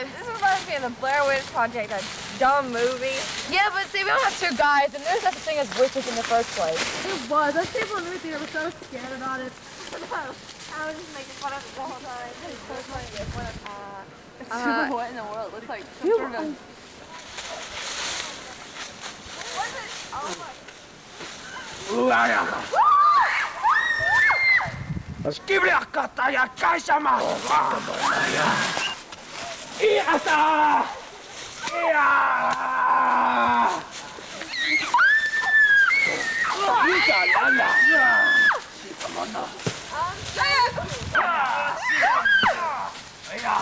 This reminds me of the Blair Witch Project, a dumb movie. Yeah, but see, we don't have two guys, and there's such a thing as witches in the first place. It was. Those people in the movie theater were so scared about it. I was just making fun of it the whole time. It's so funny to make fun of What in the world? Looks like some sort of... What is it? Oh my... Skivliakata ja kaisama! Iasta! Ia! Mitä lalla? Sikamana. Ia!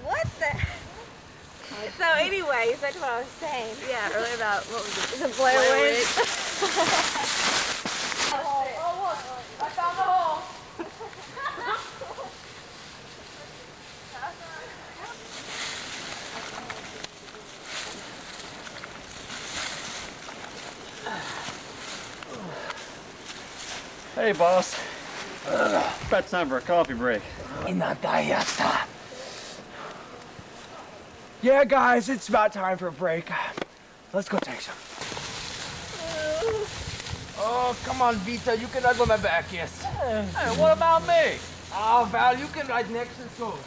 What the? So anyways, that's what I was saying. Yeah, earlier about, what was it? The Blair Witch. Oh, look. I found the hole. Hey, boss. About time for a coffee break. Inadayata. Yeah, guys, it's about time for a break. Let's go take some. Oh, come on, Vita. You can ride on my back, yes. Hey, what about me? Oh, Val, you can ride next. Let's go.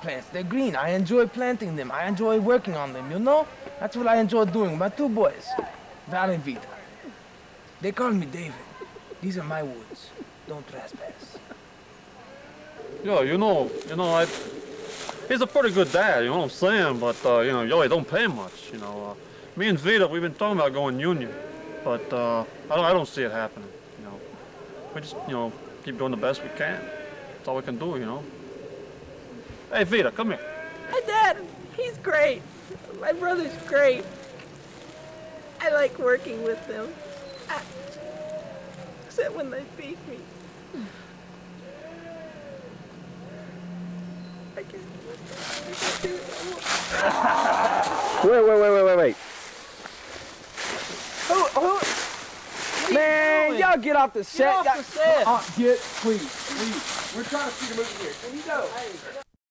Plants, they're green. I enjoy planting them. I enjoy working on them, you know? That's what I enjoy doing with my two boys, Val and Vita. They call me David. These are my woods. Don't trespass. Yeah, he's a pretty good dad, you know what I'm saying? But, Yoey don't pay much, Me and Vita, we've been talking about going union, but I don't see it happening, We just, keep doing the best we can. That's all we can do, Hey, Vita, come here. My dad, he's great. My brother's great. I like working with them. Except when they beat me. I can't do it. Wait. Who? Man, y'all get off the set. Get off the set. Please. We're trying to see the movie here. Can you go?